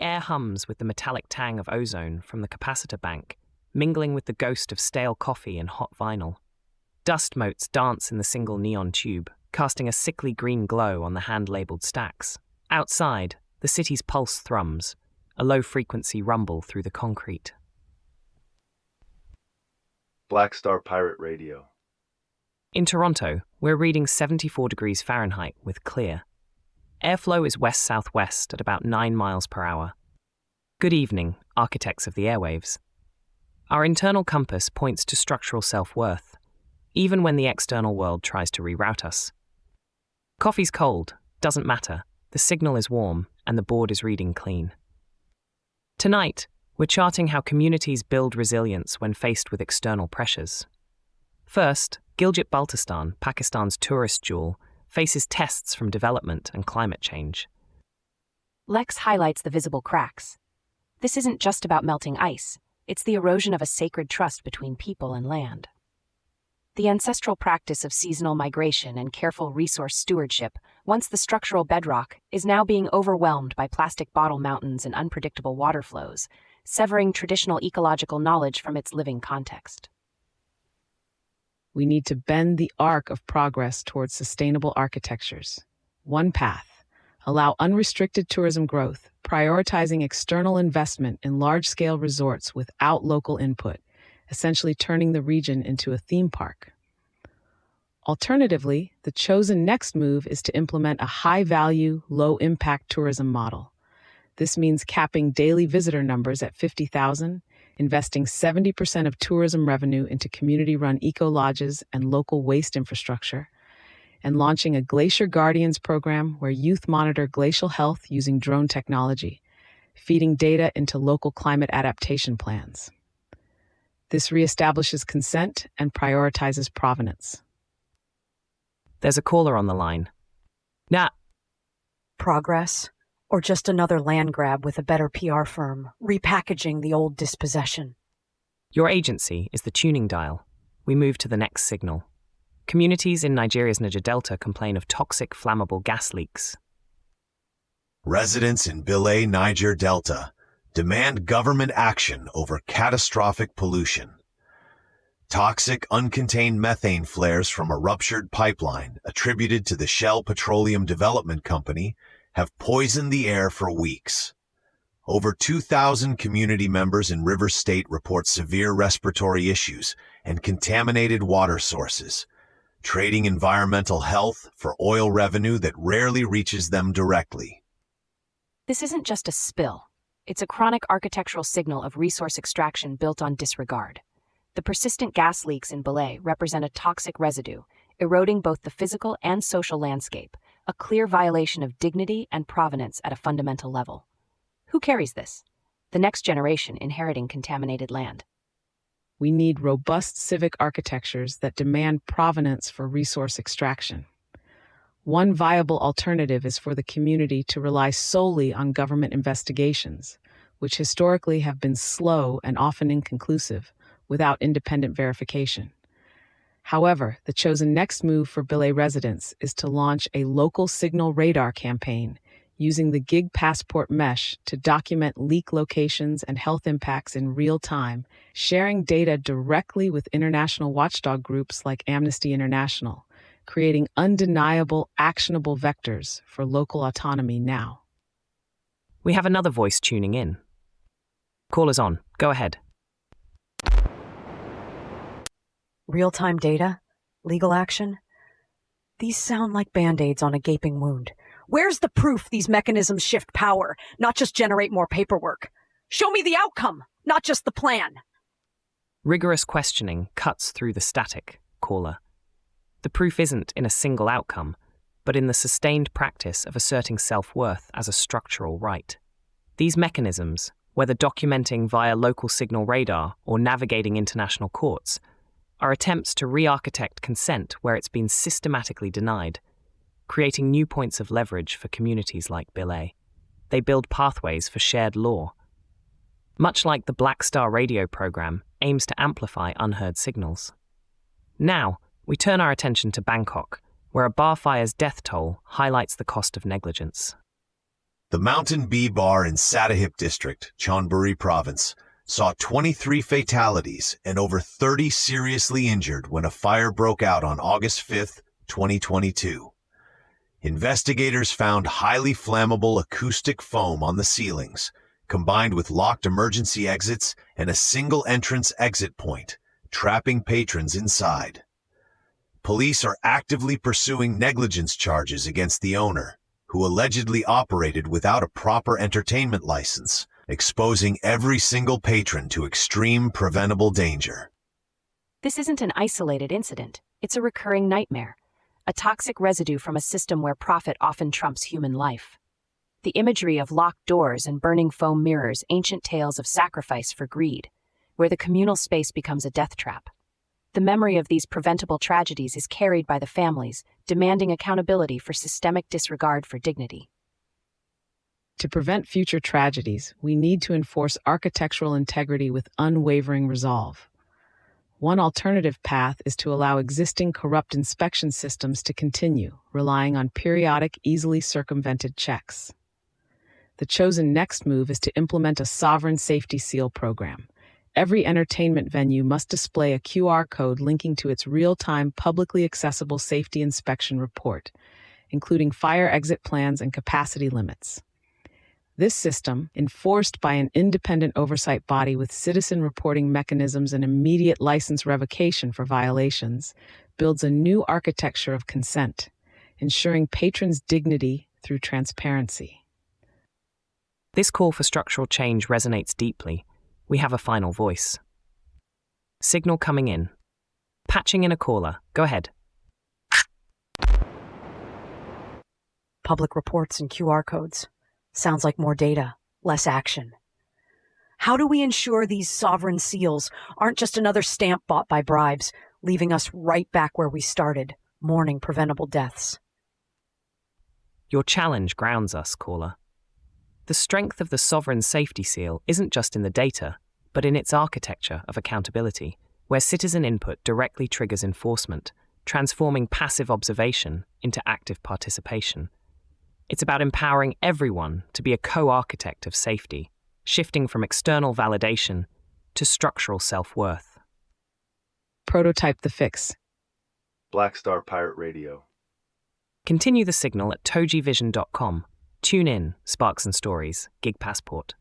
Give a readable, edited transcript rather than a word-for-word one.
air hums with the metallic tang of ozone from the capacitor bank, mingling with the ghost of stale coffee and hot vinyl. Dust motes dance in the single neon tube, casting a sickly green glow on the hand-labeled stacks. Outside, the city's pulse thrums, a low-frequency rumble through the concrete. Black Star Pirate Radio. In Toronto, we're reading 74 degrees Fahrenheit with clear. Airflow is west-southwest at about 9 miles per hour. Good evening, architects of the airwaves. Our internal compass points to structural self-worth, even when the external world tries to reroute us. Coffee's cold, doesn't matter, the signal is warm, and the board is reading clean. Tonight, we're charting how communities build resilience when faced with external pressures. First, Gilgit-Baltistan, Pakistan's tourist jewel, faces tests from development and climate change. Lex highlights the visible cracks. This isn't just about melting ice, it's the erosion of a sacred trust between people and land. The ancestral practice of seasonal migration and careful resource stewardship, once the structural bedrock, is now being overwhelmed by plastic bottle mountains and unpredictable water flows, severing traditional ecological knowledge from its living context. We need to bend the arc of progress towards sustainable architectures. One path: allow unrestricted tourism growth, prioritizing external investment in large-scale resorts without local input, essentially turning the region into a theme park. Alternatively, the chosen next move is to implement a high-value, low-impact tourism model. This means capping daily visitor numbers at 50,000, investing 70% of tourism revenue into community-run eco-lodges and local waste infrastructure, and launching a Glacier Guardians program where youth monitor glacial health using drone technology, feeding data into local climate adaptation plans. This reestablishes consent and prioritizes provenance. There's a caller on the line. Nah. Progress? Or just another land grab with a better PR firm, repackaging the old dispossession? Your agency is the tuning dial. We move to the next signal. Communities in Nigeria's Niger Delta complain of toxic, flammable gas leaks. Residents in Bilé, Niger Delta, demand government action over catastrophic pollution. Toxic, uncontained methane flares from a ruptured pipeline attributed to the Shell Petroleum Development Company have poisoned the air for weeks. Over 2,000 community members in River State report severe respiratory issues and contaminated water sources, trading environmental health for oil revenue that rarely reaches them directly. This isn't just a spill. It's a chronic architectural signal of resource extraction built on disregard. The persistent gas leaks in Bilé represent a toxic residue, eroding both the physical and social landscape, a clear violation of dignity and provenance at a fundamental level. Who carries this? The next generation inheriting contaminated land. We need robust civic architectures that demand provenance for resource extraction. One viable alternative is for the community to rely solely on government investigations, which historically have been slow and often inconclusive, without independent verification. However, the chosen next move for Bilé residents is to launch a local signal radar campaign using the gig passport mesh to document leak locations and health impacts in real time, sharing data directly with international watchdog groups like Amnesty International, creating undeniable, actionable vectors for local autonomy now. We have another voice tuning in. Caller's on. Go ahead. Real-time data? Legal action? These sound like Band-Aids on a gaping wound. Where's the proof these mechanisms shift power, not just generate more paperwork? Show me the outcome, not just the plan. Rigorous questioning cuts through the static, caller. The proof isn't in a single outcome, but in the sustained practice of asserting self-worth as a structural right. These mechanisms, whether documenting via local signal radar or navigating international courts, are attempts to re-architect consent where it's been systematically denied, creating new points of leverage for communities like Bilé. They build pathways for shared law. Much like the Black Star radio program aims to amplify unheard signals. Now, we turn our attention to Bangkok, where a bar fire's death toll highlights the cost of negligence. The Mountain Bee Bar in Satahip District, Chonburi Province, saw 23 fatalities and over 30 seriously injured when a fire broke out on August 5, 2022. Investigators found highly flammable acoustic foam on the ceilings, combined with locked emergency exits and a single entrance exit point, trapping patrons inside. Police are actively pursuing negligence charges against the owner, who allegedly operated without a proper entertainment license, exposing every single patron to extreme preventable danger. This isn't an isolated incident. It's a recurring nightmare, a toxic residue from a system where profit often trumps human life. The imagery of locked doors and burning foam mirrors ancient tales of sacrifice for greed, where the communal space becomes a death trap. The memory of these preventable tragedies is carried by the families, demanding accountability for systemic disregard for dignity. To prevent future tragedies, we need to enforce architectural integrity with unwavering resolve. One alternative path is to allow existing corrupt inspection systems to continue, relying on periodic, easily circumvented checks. The chosen next move is to implement a sovereign safety seal program. Every entertainment venue must display a QR code linking to its real-time, publicly accessible safety inspection report, including fire exit plans and capacity limits. This system, enforced by an independent oversight body with citizen reporting mechanisms and immediate license revocation for violations, builds a new architecture of consent, ensuring patrons' dignity through transparency. This call for structural change resonates deeply. We have a final voice. Signal coming in. Patching in a caller. Go ahead. Public reports and QR codes. Sounds like more data, less action. How do we ensure these sovereign seals aren't just another stamp bought by bribes, leaving us right back where we started, mourning preventable deaths? Your challenge grounds us, caller. The strength of the sovereign safety seal isn't just in the data, but in its architecture of accountability, where citizen input directly triggers enforcement, transforming passive observation into active participation. It's about empowering everyone to be a co-architect of safety, shifting from external validation to structural self-worth. Prototype the fix. Black Star Pirate Radio. Continue the signal at TogeeVision.com. Tune in, Sparks and Stories, Gig Passport.